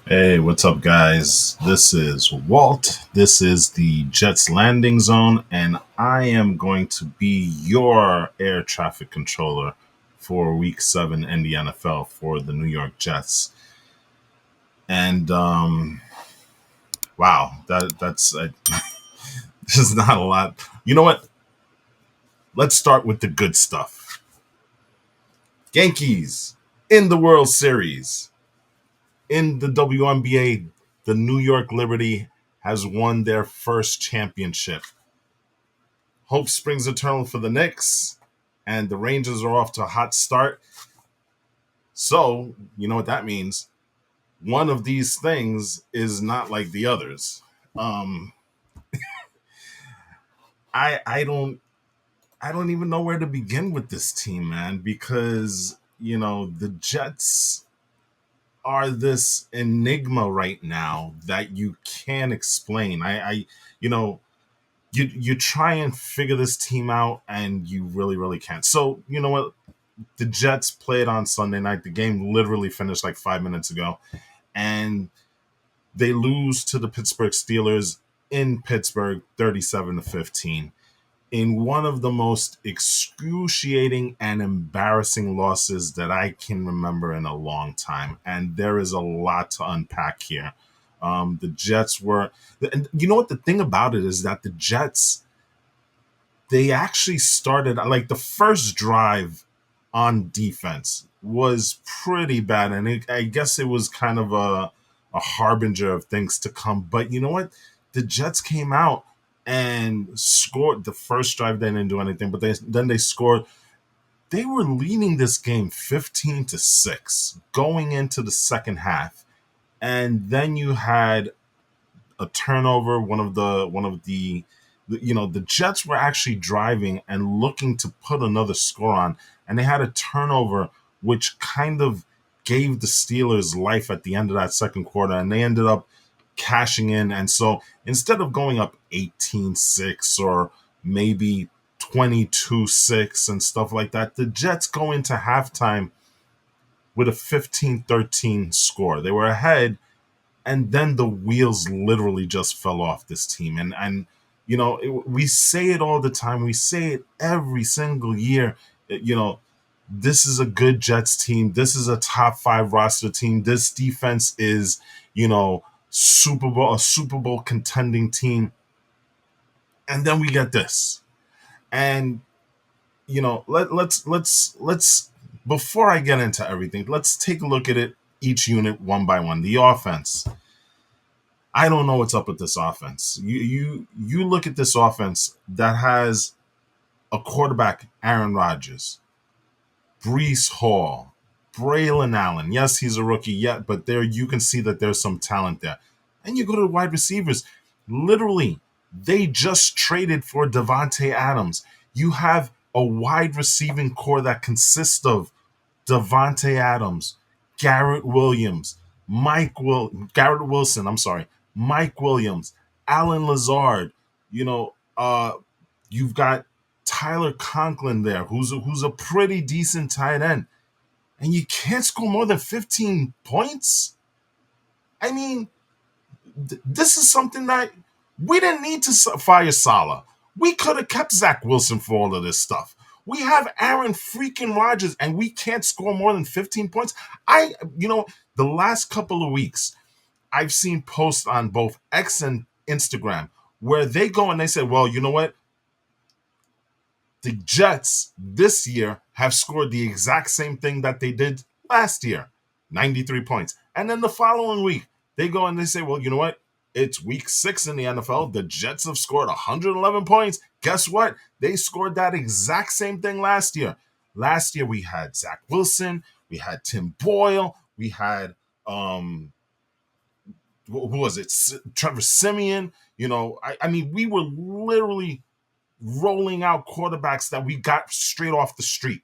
Hey, what's up, guys? This is Walt. This is the Jets landing zone, and I am going to be your air traffic controller for Week 7 in the NFL for the New York Jets. And wow, that's there's not a lot. You know what? Let's start with the good stuff. Yankees in the World Series. In the WNBA, the New York Liberty has won their first championship. Hope springs eternal for the Knicks, and the Rangers are off to a hot start. So, you know what that means? One of these things is not like the others. Um, I I don't even know where to begin with this team, man, because the Jets are this enigma right now that you can't explain. You know, you try and figure this team out, and you really can't. So you know what? The Jets played on Sunday night. The game literally finished like 5 minutes ago, and they lose to the Pittsburgh Steelers in Pittsburgh, 37-15, in one of the most excruciating and embarrassing losses that I can remember in a long time. And there is a lot to unpack here. The Jets were, and you know what? The thing about it is that the Jets, they actually started like the first drive on defense was pretty bad, and I guess it was kind of a harbinger of things to come. But you know what? The Jets came out and scored the first drive. They didn't do anything, but then they scored. They were leading this game 15-6 going into the second half, and then you had a turnover. The Jets were actually driving and looking to put another score on, and they had a turnover which kind of gave the Steelers life at the end of that second quarter, and they ended up cashing in. And so instead of going up 18-6 or maybe 22-6 and stuff like that, the Jets go into halftime with a 15-13 score. They were ahead, and then the wheels literally just fell off this team. And we say it all the time. We say it every single year. This is a good Jets team. This is a top 5 roster team. This defense is, a Super Bowl contending team. And then we get this. And let's before I get into everything, let's take a look at it each unit one by one. The offense. I don't know what's up with this offense. You look at this offense that has a quarterback, Aaron Rodgers, Brees Hall, Braylon Allen. Yes, he's a rookie yet, but there you can see that there's some talent there. And you go to the wide receivers. Literally, they just traded for Devontae Adams. You have a wide receiving core that consists of Devontae Adams, Garrett Williams, Garrett Wilson, I'm sorry, Mike Williams, Alan Lazard. You've got Tyler Conklin there, who's a pretty decent tight end, and you can't score more than 15 points. I mean, this is something that we didn't need to fire Salah. We could have kept Zach Wilson for all of this stuff. We have Aaron freaking Rodgers, and we can't score more than 15 points. The last couple of weeks, I've seen posts on both X and Instagram where they go and they say, well, you know what? The Jets this year have scored the exact same thing that they did last year, 93 points. And then the following week, they go and they say, well, you know what? It's week 6 in the NFL. The Jets have scored 111 points. Guess what? They scored that exact same thing last year. Last year, we had Zach Wilson. We had Tim Boyle. We had, who was it? Trevor Simeon. I mean, we were literally rolling out quarterbacks that we got straight off the street.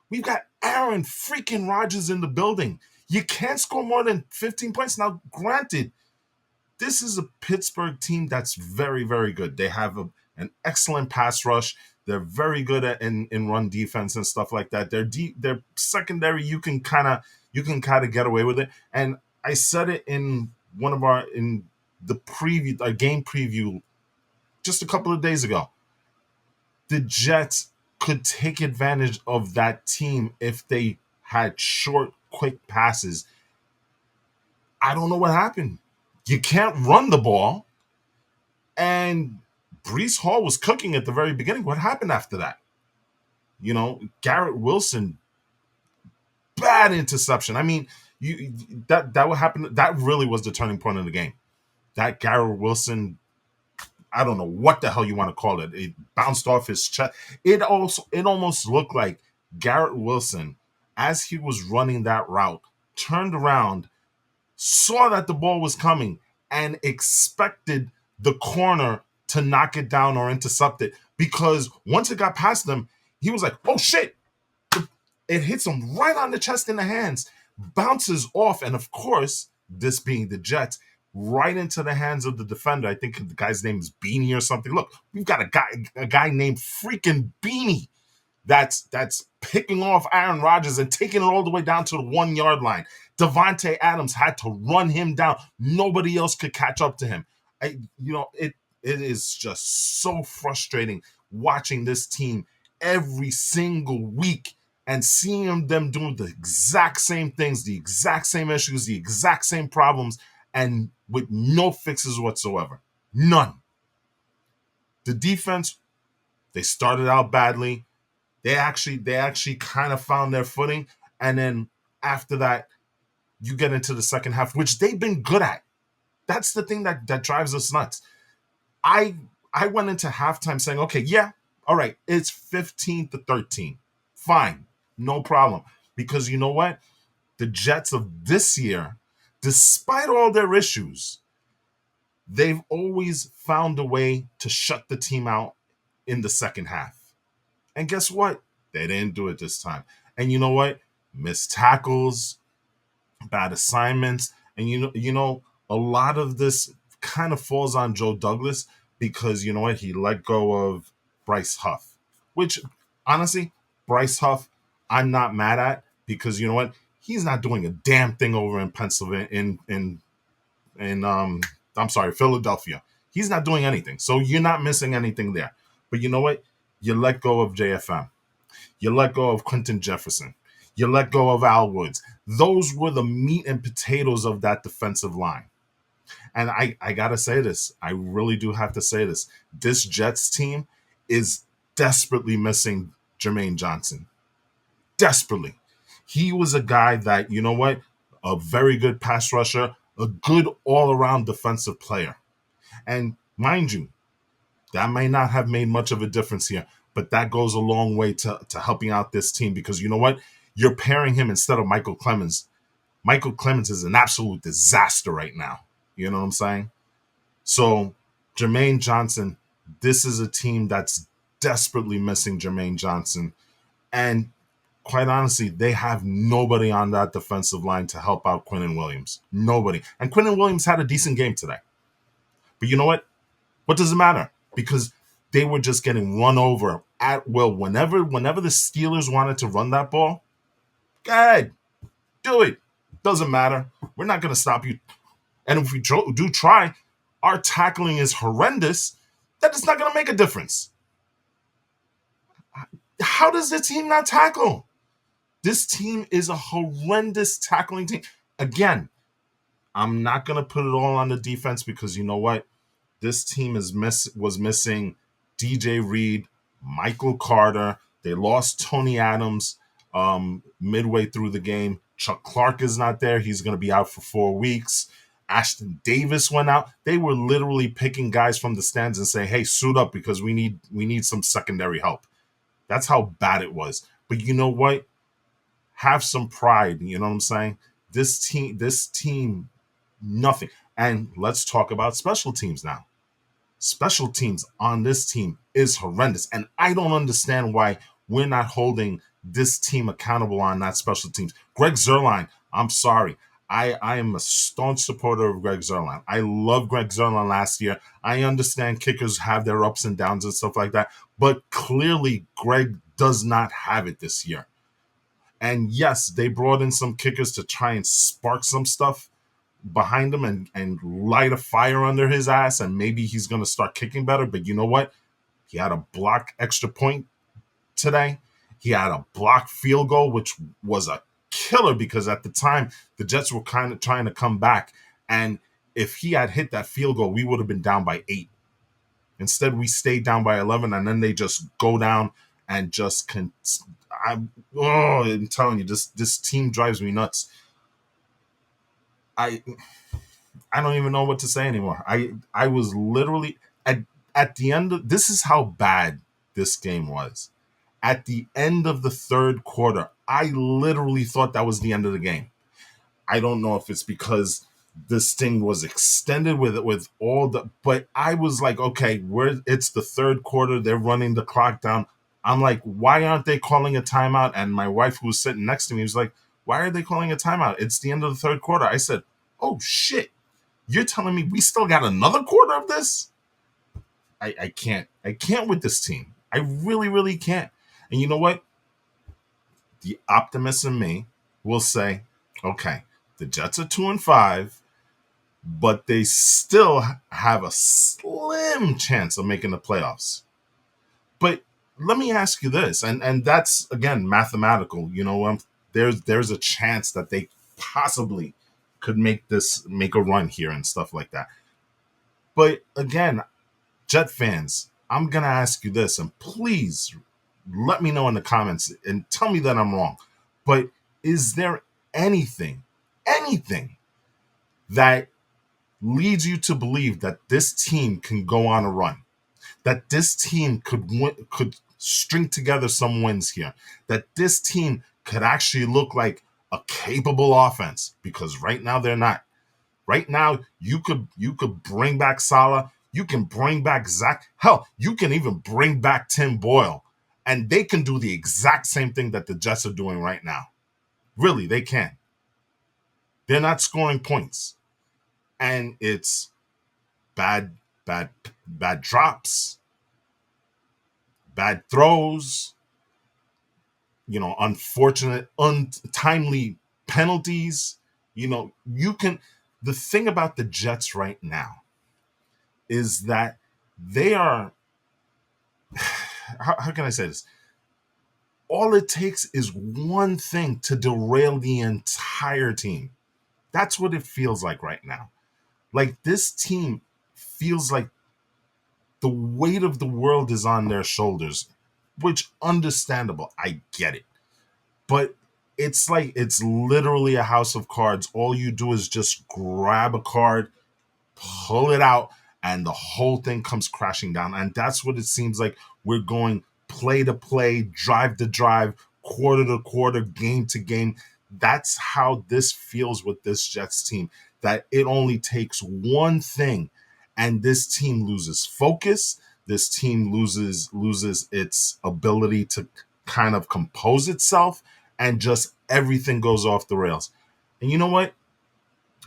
We've got Aaron freaking Rodgers in the building. You can't score more than 15 points. Now, granted, this is a Pittsburgh team that's very, very good. They have an excellent pass rush. They're very good in run defense and stuff like that. Their secondary, you can kind of get away with it. And I said it in the preview, a game preview just a couple of days ago. The Jets could take advantage of that team if they had short, quick passes. I don't know what happened. You can't run the ball, and Brees Hall was cooking at the very beginning. What happened after that? Garrett Wilson, bad interception. I mean, that what happened. That really was the turning point of the game. That Garrett Wilson, I don't know what the hell you want to call it. It bounced off his chest. It almost looked like Garrett Wilson, as he was running that route, turned around, saw that the ball was coming, and expected the corner to knock it down or intercept it. Because once it got past them, he was like, "Oh shit!" It hits him right on the chest and the hands, bounces off, and of course, this being the Jets, right into the hands of the defender. I think the guy's name is Beanie or something. Look, we've got a guy named freaking Beanie that's picking off Aaron Rodgers and taking it all the way down to the 1 yard line. Devontae Adams had to run him down. Nobody else could catch up to him. It is just so frustrating watching this team every single week and seeing them doing the exact same things, the exact same issues, the exact same problems, and with no fixes whatsoever. None. The defense, they started out badly. They actually kind of found their footing, and then after that, you get into the second half, which they've been good at. That's the thing that drives us nuts. I went into halftime saying, okay, yeah, all right, it's 15-13. Fine, no problem. Because you know what? The Jets of this year, despite all their issues, they've always found a way to shut the team out in the second half. And guess what? They didn't do it this time. And you know what? Missed tackles, bad assignments, and a lot of this kind of falls on Joe Douglas because you know what? He let go of Bryce Huff, which honestly, Bryce Huff, I'm not mad at because you know what? He's not doing a damn thing over in Pennsylvania in I'm sorry, Philadelphia. He's not doing anything. So you're not missing anything there. But you know what? You let go of JFM. You let go of Quentin Jefferson. You let go of Al Woods. Those were the meat and potatoes of that defensive line. And I got to say this. I really do have to say this. This Jets team is desperately missing Jermaine Johnson. Desperately. He was a guy that, you know what? A very good pass rusher, a good all-around defensive player. And mind you, that may not have made much of a difference here, but that goes a long way to helping out this team because you know what? You're pairing him instead of Michael Clemens. Michael Clemens is an absolute disaster right now. You know what I'm saying? So, Jermaine Johnson, this is a team that's desperately missing Jermaine Johnson. And quite honestly, they have nobody on that defensive line to help out Quinnen Williams. Nobody. And Quinnen Williams had a decent game today. But you know what? What does it matter? Because they were just getting run over at will. Whenever the Steelers wanted to run that ball, go ahead, do it. Doesn't matter. We're not going to stop you. And if we do try, our tackling is horrendous. That is not going to make a difference. How does the team not tackle? This team is a horrendous tackling team. Again, I'm not going to put it all on the defense because you know what? This team was missing DJ Reed, Michael Carter. They lost Tony Adams midway through the game. Chuck Clark is not there. He's going to be out for 4 weeks. Ashton Davis went out. They were literally picking guys from the stands and saying, hey, suit up because we need some secondary help. That's how bad it was. But you know what? Have some pride. You know what I'm saying? This team, nothing. And let's talk about special teams now. Special teams on this team is horrendous. And I don't understand why we're not holding this team accountable on that special teams. Greg Zuerlein, I'm sorry. I am a staunch supporter of Greg Zuerlein. I love Greg Zuerlein last year. I understand kickers have their ups and downs and stuff like that. But clearly, Greg does not have it this year. And yes, they brought in some kickers to try and spark some stuff. behind him and light a fire under his ass, and maybe he's going to start kicking better. But you know what? He had a block extra point today. He had a block field goal, which was a killer because at the time the Jets were kind of trying to come back. And if he had hit that field goal, we would have been down by 8. Instead, we stayed down by 11, and then they just go down and just I'm telling you, this team drives me nuts. I I don't even know what to say anymore. I was literally at the end of this is how bad this game was. At the end of the third quarter, I literally thought that was the end of the game. I don't know if it's because this thing was extended with all the, but I was like, okay, it's the third quarter, they're running the clock down. I'm like, why aren't they calling a timeout? And my wife, who was sitting next to me, was like, why are they calling a timeout? It's the end of the third quarter. I said, oh shit, you're telling me we still got another quarter of this? I can't with this team. I really, really can't. And you know what? The optimist in me will say, okay, the Jets are 2-5, but they still have a slim chance of making the playoffs. But let me ask you this, and that's again mathematical. There's a chance that they possibly could make a run here and stuff like that. But again, Jet fans, I'm gonna ask you this, and please let me know in the comments and tell me that I'm wrong. But is there anything that leads you to believe that this team can go on a run? That this team could string together some wins here? That this team could actually look like a capable offense? Because right now they're not. Right now, you could bring back Salah. You can bring back Zach. Hell, you can even bring back Tim Boyle. And they can do the exact same thing that the Jets are doing right now. Really, they can. They're not scoring points. And it's bad, bad, bad drops, bad throws, unfortunate, untimely penalties. The thing about the Jets right now is that they are, how can I say this? All it takes is one thing to derail the entire team. That's what it feels like right now. Like this team feels like the weight of the world is on their shoulders, which understandable. I get it. But it's like it's literally a house of cards. All you do is just grab a card, pull it out, and the whole thing comes crashing down. And that's what it seems like. We're going play to play, drive to drive, quarter to quarter, game to game. That's how this feels with this Jets team. That it only takes one thing, and this team loses focus. This team loses its ability to kind of compose itself, and just everything goes off the rails. And you know what?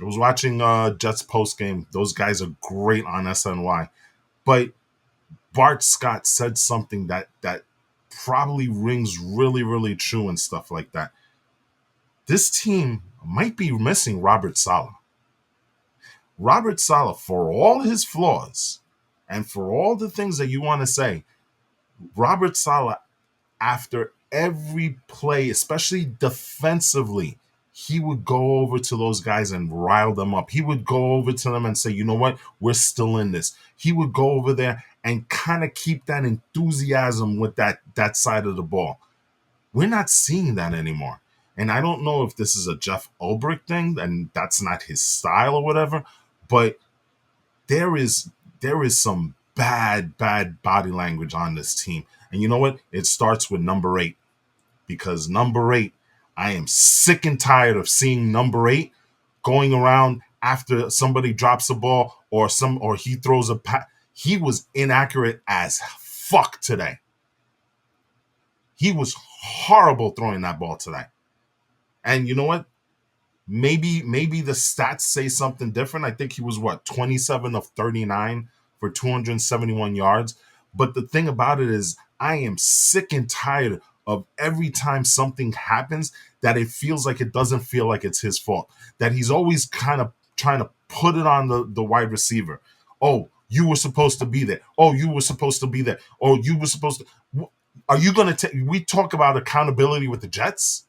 I was watching Jets post game. Those guys are great on SNY. But Bart Scott said something that probably rings really, really true and stuff like that. This team might be missing Robert Saleh. Robert Saleh, for all his flaws and for all the things that you want to say, Robert Saleh, after every play, especially defensively, he would go over to those guys and rile them up. He would go over to them and say, you know what, we're still in this. He would go over there and kind of keep that enthusiasm with that side of the ball. We're not seeing that anymore. And I don't know if this is a Jeff Ulbrich thing and that's not his style or whatever, but there is some bad body language on this team. And you know what? It starts with number 8. Because number 8, I am sick and tired of seeing number 8 going around after somebody drops a ball or he throws a pass. He was inaccurate as fuck today. He was horrible throwing that ball today. And you know what? Maybe the stats say something different. I think he was 27 of 39 for 271 yards. But the thing about it is I am sick and tired of every time something happens that it feels like it doesn't feel like it's his fault. That he's always kind of trying to put it on the wide receiver. Oh, you were supposed to be there. Oh, you were supposed to be there. Oh, you were supposed to. Are you going to take? We talk about accountability with the Jets.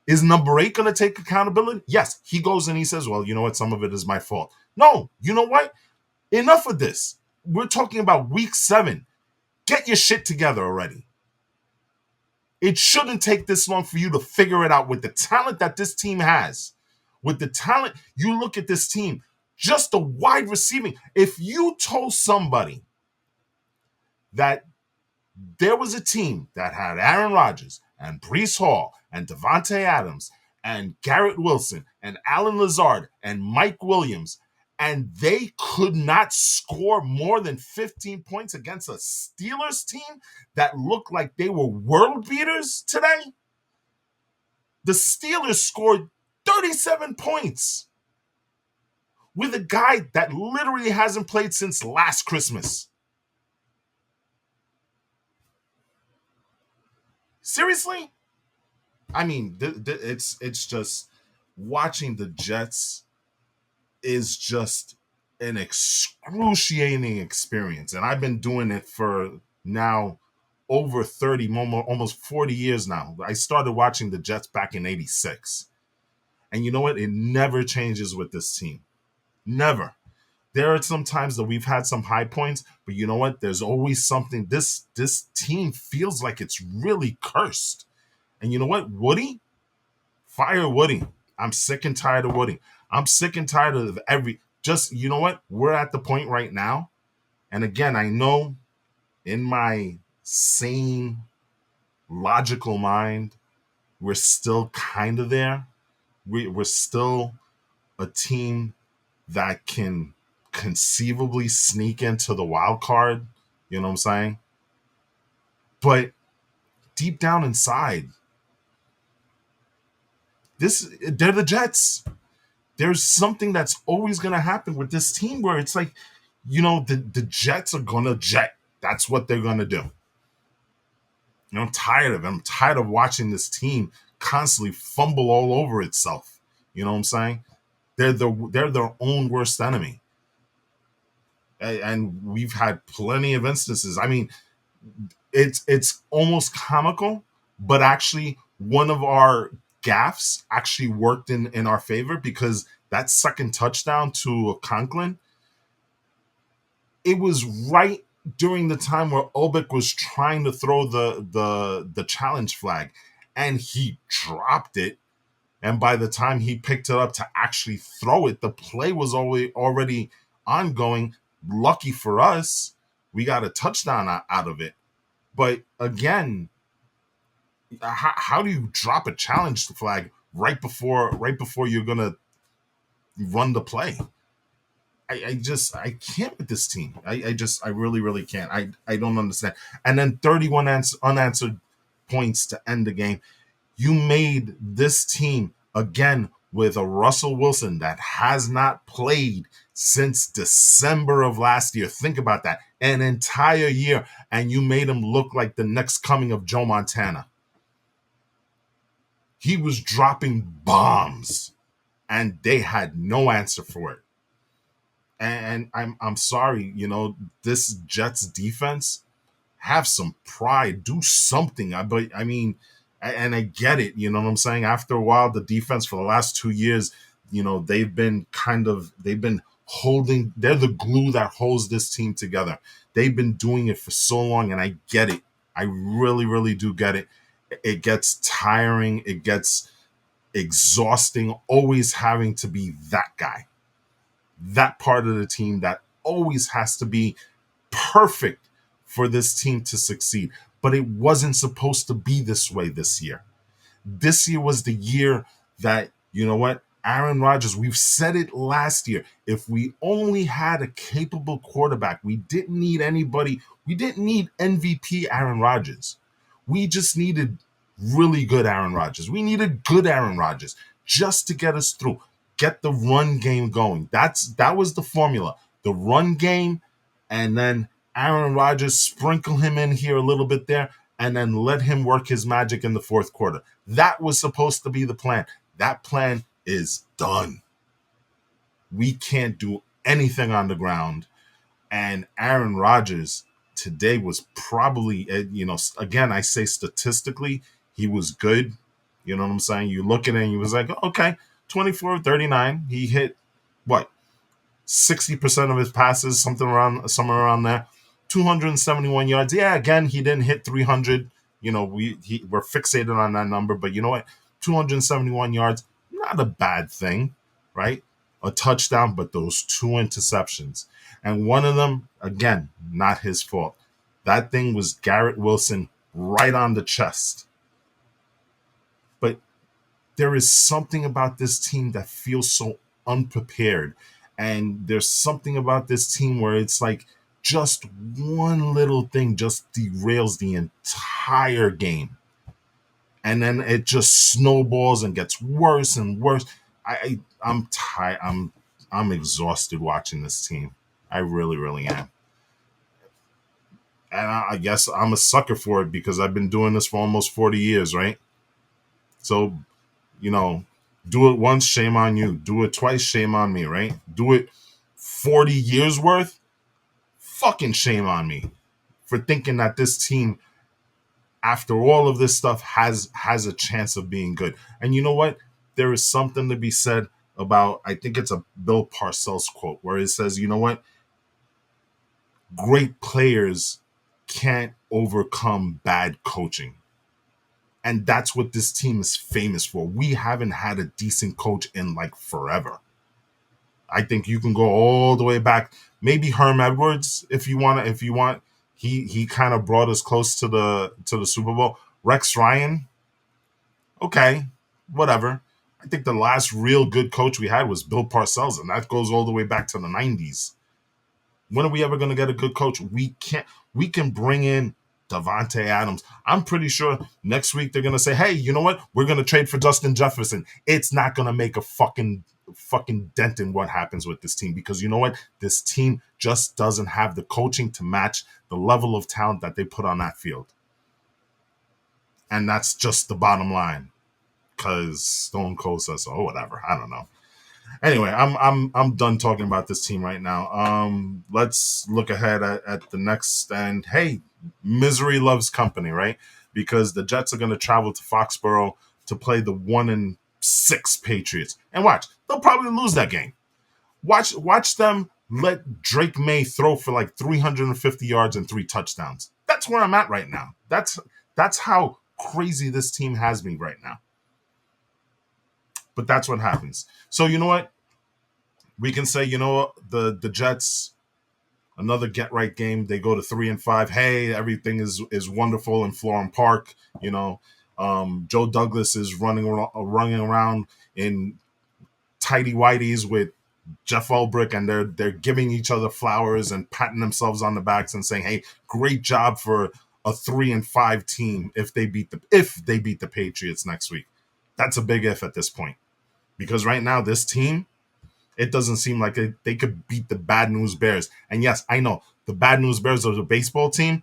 Is number 8 going to take accountability? Yes. He goes and he says, well, you know what? Some of it is my fault. No, you know what? Enough of this. We're talking about week 7. Get your shit together already. It shouldn't take this long for you to figure it out with the talent that this team has. With the talent, you look at this team, just the wide receiving. If you told somebody that there was a team that had Aaron Rodgers and Breece Hall and Devontae Adams and Garrett Wilson and Alan Lazard and Mike Williams, and they could not score more than 15 points against a Steelers team that looked like they were world beaters today, the Steelers scored 37 points with a guy that literally hasn't played since last Christmas. Seriously? I mean, it's just watching the Jets is just an excruciating experience. And I've been doing it for now over 30, almost 40 years now. I started watching the Jets back in 86. And you know what? It never changes with this team. Never. There are some times that we've had some high points, but you know what? There's always something. This team feels like it's really cursed. And you know what? Woody? Fire Woody. I'm sick and tired of Woody. I'm sick and tired of you know what? We're at the point right now. And again, I know in my sane, logical mind, we're still kind of there. We're still a team that can conceivably sneak into the wild card. You know what I'm saying? But deep down inside, they're the Jets. There's something that's always going to happen with this team where it's like, you know, the Jets are going to jet. That's what they're going to do. And I'm tired of it. I'm tired of watching this team constantly fumble all over itself. You know what I'm saying? They're their own worst enemy. And we've had plenty of instances. I mean, it's almost comical, but actually one of our gaffes actually worked in our favor, because that second touchdown to Conklin, it was right during the time where Obik was trying to throw the challenge flag, and he dropped it. And by the time he picked it up to actually throw it, the play was already ongoing. Lucky for us, we got a touchdown out of it. But again, how do you drop a challenge flag right before you're gonna run the play? I can't with this team. I really can't. I don't understand. And then 31 unanswered points to end the game. You made this team again with a Russell Wilson that has not played since December of last year. Think about that. An entire year. And you made him look like the next coming of Joe Montana. He was dropping bombs, and they had no answer for it. And I'm sorry, you know, this Jets defense, have some pride, do something. But I mean, and I get it, you know what I'm saying? After a while, the defense for the last 2 years, you know, they've been holding, they're the glue that holds this team together. They've been doing it for so long, and I get it. I really do get it. It gets tiring. It gets exhausting, always having to be that guy, that part of the team that always has to be perfect for this team to succeed. But it wasn't supposed to be this way this year. This year was the year that, you know what, Aaron Rodgers, we've said it last year, if we only had a capable quarterback, we didn't need anybody, we didn't need MVP Aaron Rodgers. We just needed really good Aaron Rodgers. We needed good Aaron Rodgers just to get us through, get the run game going. That was the formula. The run game, and then Aaron Rodgers, sprinkle him in here a little bit there, and then let him work his magic in the fourth quarter. That was supposed to be the plan. That plan is done. We can't do anything on the ground. And Aaron Rodgers today was probably, again, I say statistically, he was good. You know what I'm saying? You look at it and he was like, okay, 24 of 39. He hit what? 60% of his passes, somewhere around there. 271 yards. Yeah, again, he didn't hit 300. We're fixated on that number, but you know what? 271 yards, not a bad thing, right? A touchdown, but those two interceptions. And one of them, again, not his fault. That thing was Garrett Wilson right on the chest. But there is something about this team that feels so unprepared. And there's something about this team where it's like just one little thing just derails the entire game. And then it just snowballs and gets worse and worse. I'm tired. I'm exhausted watching this team. I really, really am. And I guess I'm a sucker for it because I've been doing this for almost 40 years, right? So, do it once, shame on you. Do it twice, shame on me, right? Do it 40 years worth, fucking shame on me for thinking that this team, after all of this stuff, has a chance of being good. And you know what? There is something to be said about, I think it's a Bill Parcells quote, where it says, you know what? Great players can't overcome bad coaching. And that's what this team is famous for. We haven't had a decent coach in like forever. I think you can go all the way back. Maybe Herm Edwards, if you want. He kind of brought us close to the Super Bowl. Rex Ryan, okay, whatever. I think the last real good coach we had was Bill Parcells, and that goes all the way back to the 90s. When are we ever going to get a good coach? We can't. We can bring in Davante Adams. I'm pretty sure next week they're going to say, hey, you know what? We're going to trade for Justin Jefferson. It's not going to make a fucking dent in what happens with this team, because you know what? This team just doesn't have the coaching to match the level of talent that they put on that field. And that's just the bottom line, because Stone Cold says so, or whatever. I don't know. Anyway, I'm done talking about this team right now. Let's look ahead at the next. And hey, misery loves company, right? Because the Jets are going to travel to Foxborough to play the 1-6 Patriots, and watch, they'll probably lose that game. Watch them let Drake May throw for like 350 yards and 3 touchdowns. That's where I'm at right now. That's how crazy this team has me right now. But that's what happens. So you know what? We can say, the Jets, another get right game. They go to 3-5. Hey, everything is wonderful in Florham Park. Joe Douglas is running around in tighty whities with Jeff Ulbrich, and they're giving each other flowers and patting themselves on the backs and saying, "Hey, great job for a 3-5 team if they beat the Patriots next week." That's a big if at this point, because right now this team, it doesn't seem like they could beat the Bad News Bears. And yes, I know the Bad News Bears are the baseball team.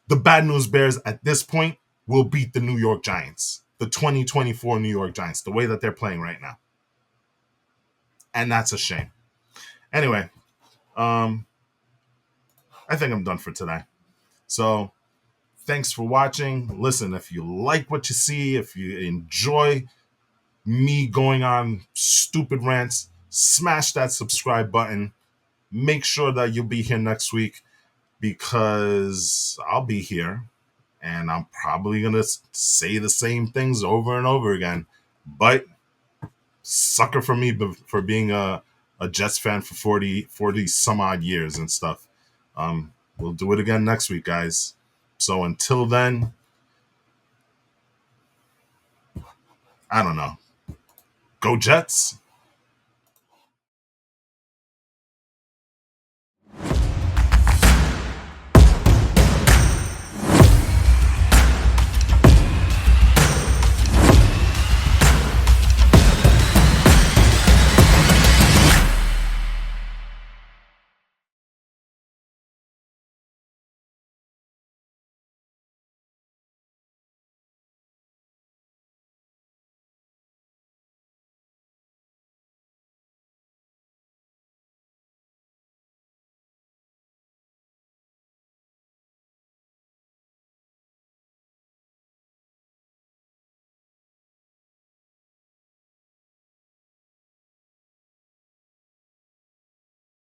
The Bad News Bears at this point will beat the New York Giants, the 2024 New York Giants, the way that they're playing right now. And that's a shame. Anyway, I think I'm done for today. So thanks for watching. Listen, if you like what you see, if you enjoy me going on stupid rants, smash that subscribe button. Make sure that you'll be here next week, because I'll be here and I'm probably going to say the same things over and over again. But sucker for me for being a Jets fan for 40 some odd years and stuff. We'll do it again next week, guys. So until then, I don't know. Go Jets.